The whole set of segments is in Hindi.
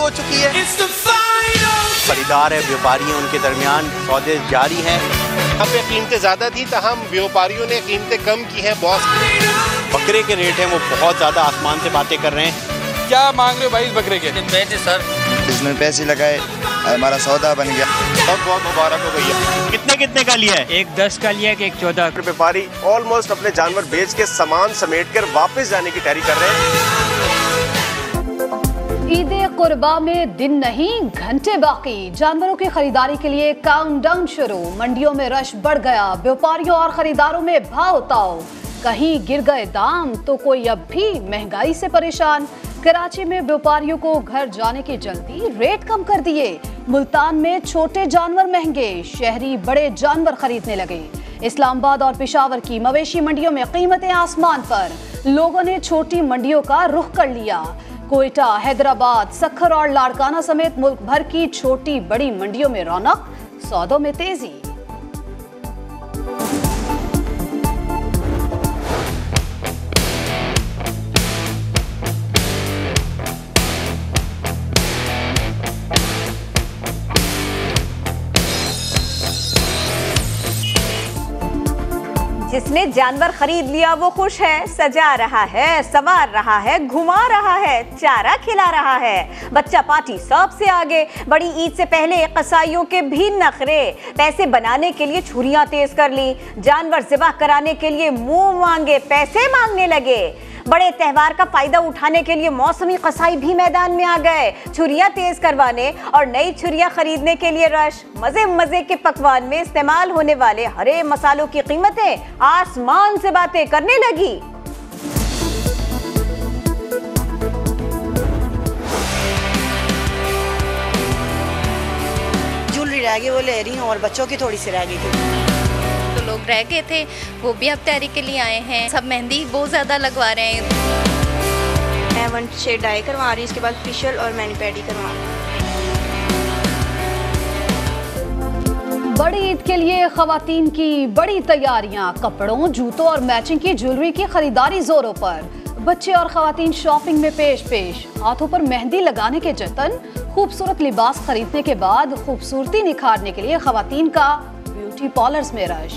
हो चुकी है। खरीदार है, व्यापारी हैं, उनके दरमियान सौदे जारी हैं। यहाँ पे कीमतें ज्यादा थी, तहम व्यापारियों ने कीमतें कम की हैं। बॉस बकरे के रेट हैं वो बहुत ज्यादा आसमान से बातें कर रहे हैं। क्या मांग रहे हो भाई इस बकरे के? 35 सर। इसमें पैसे लगाए, हमारा सौदा बन गया। बहुत बहुत मुबारक हो भैया। कितने कितने का लिया है? एक 10 का लिया कि एक 14। व्यापारी ऑलमोस्ट अपने जानवर बेच के सामान समेट कर वापस जाने की तैयारी कर रहे हैं। ईद-ए-कुर्बा में दिन नहीं घंटे बाकी, जानवरों की खरीदारी के लिए काउंटडाउन शुरू। मंडियों में रश बढ़ गया, व्यापारियों और खरीदारों में भाव ताव। कहीं गिर गए दाम तो कोई अब भी महंगाई से परेशान। कराची में व्यापारियों को घर जाने की जल्दी, रेट कम कर दिए। मुल्तान में छोटे जानवर महंगे, शहरी बड़े जानवर खरीदने लगे। इस्लामाबाद और पेशावर की मवेशी मंडियों में कीमतें आसमान पर, लोगों ने छोटी मंडियों का रुख कर लिया। कोयटा, हैदराबाद, सक्खर और लाड़काना समेत मुल्क भर की छोटी बड़ी मंडियों में रौनक, सौदों में तेजी। जिसने जानवर खरीद लिया वो खुश है, सजा रहा है, संवार रहा है, घुमा रहा है, चारा खिला रहा है। बच्चा पार्टी सबसे आगे। बड़ी ईद से पहले कसाईयों के भी नखरे, पैसे बनाने के लिए छुरियां तेज कर ली, जानवर ज़िबा कराने के लिए मुंह मांगे पैसे मांगने लगे। बड़े त्यौहार का फायदा उठाने के लिए मौसमी कसाई भी मैदान में आ गए, छुरियां तेज करवाने और नई छुरियां खरीदने के लिए रश। मजे मजे के पकवान में इस्तेमाल होने वाले हरे मसालों की कीमतें आसमान से बातें करने लगी। ज्वेलरी रह गई वो ले रही हूँ और बच्चों की थोड़ी सी रह गई थी। लोग रह गए थे वो भी अब तैयारी के लिए आए हैं। सब मेहंदी बहुत ज्यादा लगवा रहे हैं। मैं 1 शेड डाई करवा रही हूँ, इसके बाद फेशियल और मैनिपेडी करवा रही हूँ। बड़ी ईद के लिए खवातीन की बड़ी तैयारियां, कपड़ों, जूतों और मैचिंग की ज्वेलरी की खरीदारी जोरों पर। बच्चे और खवातीन शॉपिंग में पेश, हाथों पर मेहंदी लगाने के जतन। खूबसूरत लिबास खरीदने के बाद खूबसूरती निखारने के लिए खवातीन का ब्यूटी पार्लर्स में रश।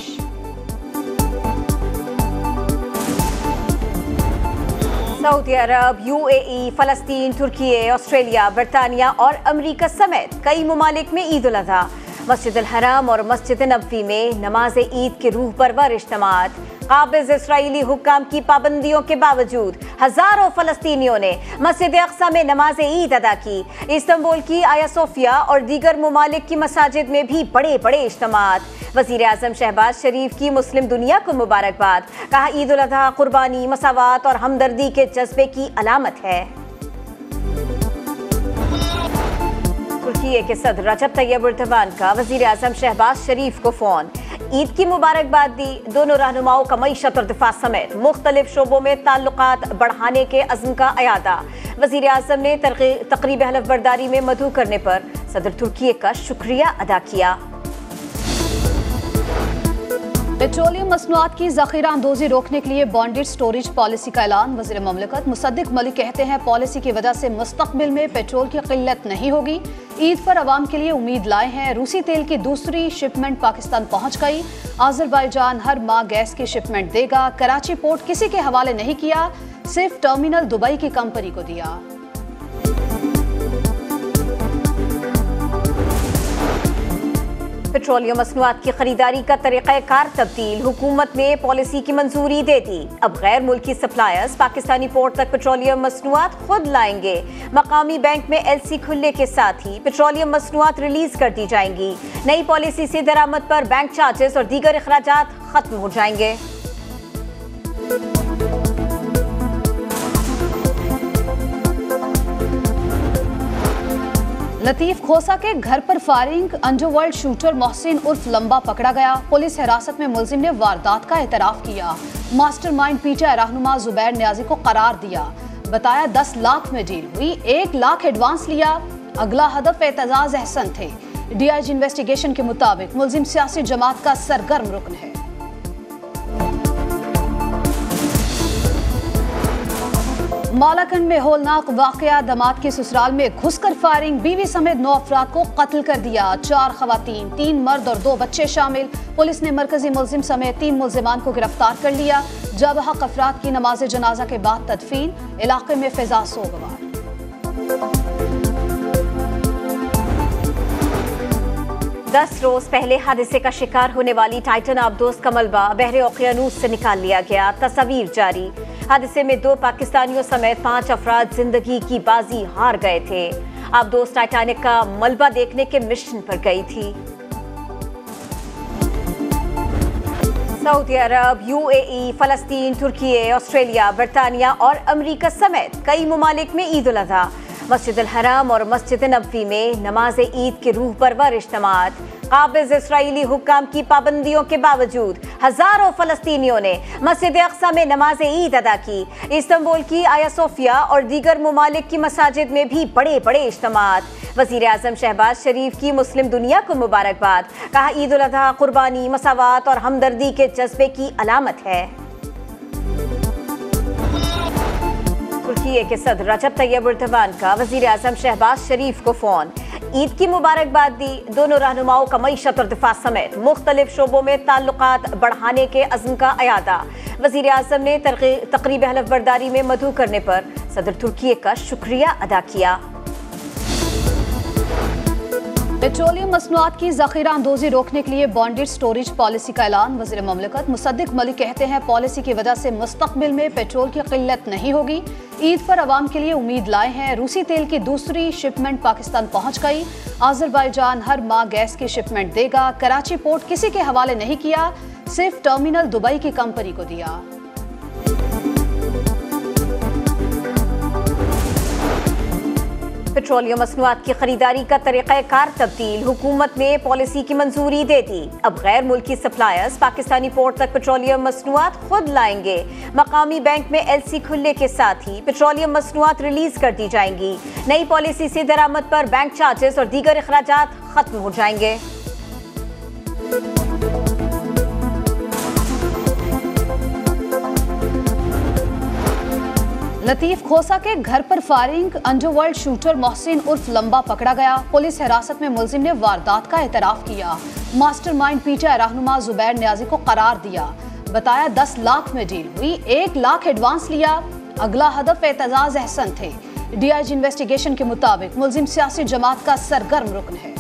सऊदी अरब, यूएई, फलस्तीन, तुर्की, ऑस्ट्रेलिया, बरतानिया और अमेरिका समेत कई ममालिक में ईद उल अज़हा। मस्जिद अल हराम और मस्जिद नबवी में नमाज ईद के रूह परवर इज्तिमात। काबिज इस्राईली हुक्काम की पाबंदियों के बावजूद हजारों फलस्तीनियों ने मस्जिद अक्सा में नमाज ईद अदा की। इस्तांबुल की आया सोफिया और दीगर ममालिक की मसाजिद में भी बड़े बड़े इज्तिमात। वज़ीर आज़म शहबाज शरीफ की मुस्लिम दुनिया को मुबारकबाद। कहा, ईद उल अज़हा कुर्बानी, मसावात और हमदर्दी के जज्बे की अलामत है। तुर्की के सदर रजब तैयब एर्दोगान का वज़ीर आज़म शहबाज शरीफ को फ़ोन, ईद की मुबारकबाद दी। दोनों रहनुमाओं का मईशत और दिफा समेत मुख्तलिफ शोबों में ताल्लुकात बढ़ाने के अज़्म का अयादा। वज़ीर आज़म ने तक़रीब हलफ बर्दारी में मदऊ करने पर सदर तुर्की का शुक्रिया अदा किया। पेट्रोलियम मसनूआत की ज़ख़ीरा अंदोज़ी रोकने के लिए बॉन्डेड स्टोरेज पॉलिसी का ऐलान। वज़ीर ममलकत मुसद्दिक मलिक कहते हैं, पॉलिसी की वजह से मुस्तक़बिल में पेट्रोल की क़िल्लत नहीं होगी। ईद पर आवाम के लिए उम्मीद लाए हैं। रूसी तेल की दूसरी शिपमेंट पाकिस्तान पहुँच गई। आज़रबाईजान हर माह गैस की शिपमेंट देगा। कराची पोर्ट किसी के हवाले नहीं किया, सिर्फ टर्मिनल दुबई की कंपनी को दिया। पेट्रोलियम मसनूआत की खरीदारी का तरीक़ाकार तब्दील। हुकूमत ने पॉलिसी की मंजूरी दे दी। अब गैर मुल्की सप्लायर्स पाकिस्तानी पोर्ट तक पेट्रोलियम मसनूआत खुद लाएंगे। मकामी बैंक में एलसी खुलने के साथ ही पेट्रोलियम मसनूआत रिलीज कर दी जाएंगी। नई पॉलिसी से दरामद पर बैंक चार्जेस और दीगर अखराजात खत्म हो जाएंगे। लतीफ खोसा के घर पर फायरिंग, अंडरवर्ल्ड शूटर मोहसिन उर्फ लंबा पकड़ा गया। पुलिस हिरासत में मुलजिम ने वारदात का एतराफ किया। मास्टरमाइंड पीटीआई रहनुमा जुबैर नियाजी को करार दिया। बताया 10 लाख में डील हुई, 1 लाख एडवांस लिया। अगला हदफ एतजाज अहसन थे। डीआईजी इन्वेस्टिगेशन के मुताबिक मुलजिम सियासी जमात का सरगर्म रुकन है। मालाकंड में होलनाक वाकया, दामाद के ससुराल में घुसकर फायरिंग, बीवी समेत 9 अफराद को कत्ल कर दिया। 4 खवातीन, 3 मर्द और 2 बच्चे शामिल। पुलिस ने मरकजी मुलजिम समेत 3 मुलजिमान को गिरफ्तार कर लिया। जाबहक अफराद की नमाज जनाजा के बाद तदफीन, इलाके में फिजा सोगवार। दस रोज पहले हादसे का शिकार होने वाली टाइटन आबदोस का मलबा बहरे ओकियानूस से निकाल लिया गया, तस्वीर जारी। हादसे में 2 पाकिस्तानियों समेत 5 अफराद जिंदगी की बाजी हार गए थे। आबदोस टाइटैनिक का मलबा देखने के मिशन पर गई थी। सऊदी अरब, UAE, फलस्तीन, तुर्की, ऑस्ट्रेलिया, बरतानिया और अमेरिका समेत कई ममालिक में ईद उल अज़हा। मस्जिद अल हराम और मस्जिद नबवी में नमाज ईद के रूह परवर इज्तिमात। काबिज इस्राएली हुक्काम की पाबंदियों के बावजूद हजारों फलस्तीनियों ने मस्जिद अक्सा में नमाज ईद अदा की। इस्तांबुल की आया सोफिया और दीगर ममालिक की मसाजिद में भी बड़े बड़े इज्तिमात। वज़ीर आज़म शहबाज शरीफ की मुस्लिम दुनिया को मुबारकबाद। कहा, ईद उल अज़हा कुर्बानी, मसावात और हमदर्दी के जज्बे की अलामत है। तुर्की के सदर रजब तैयब एर्दोगान का वज़ीर आज़म शहबाज शरीफ को फ़ोन, ईद की मुबारकबाद दी। दोनों रहनुमाओं का मईशत और दिफा समेत मुख्तलिफ शोबों में ताल्लुकात बढ़ाने के अज़्म का अयादा। वज़ीर आज़म ने तक़रीब हलफ बरदारी में मदऊ करने पर सदर तुर्की का शुक्रिया अदा किया। पेट्रोलियम मसनूआत की ज़ख़ीरा अंदोज़ी रोकने के लिए बॉन्डेड स्टोरेज पॉलिसी का ऐलान। वज़ीर ममलकत मुसद्दिक मलिक कहते हैं, पॉलिसी की वजह से मुस्तक़बिल में पेट्रोल की क़िल्लत नहीं होगी। ईद पर आवाम के लिए उम्मीद लाए हैं। रूसी तेल की दूसरी शिपमेंट पाकिस्तान पहुँच गई। आज़रबाईजान हर माह गैस की शिपमेंट देगा। कराची पोर्ट किसी के हवाले नहीं किया, सिर्फ टर्मिनल दुबई की कंपनी को दिया। पेट्रोलियम मसनूआत की खरीदारी का तरीक़ाकार तब्दील, हुकूमत ने पॉलिसी की मंजूरी दे दी। अब गैर मुल्की सप्लायर्स पाकिस्तानी पोर्ट तक पेट्रोलियम मसनूआत खुद लाएंगे। मकामी बैंक में LC खुलने के साथ ही पेट्रोलियम मसनूआत रिलीज कर दी जाएंगी। नई पॉलिसी से दरामद पर बैंक चार्जेस और दीगर अखराजात खत्म हो जाएंगे। लतीफ खोसा के घर पर फायरिंग, अंडरवर्ल्ड शूटर मोहसिन उर्फ लंबा पकड़ा गया। पुलिस हिरासत में मुलजिम ने वारदात का एतराफ किया। मास्टरमाइंड PTI रहनुमा जुबैर न्याजी को करार दिया। बताया 10 लाख में डील हुई, 1 लाख एडवांस लिया। अगला हदफ एतजाज अहसन थे। DIG इन्वेस्टिगेशन के मुताबिक मुलजिम सियासी जमात का सरगर्म रुकन है।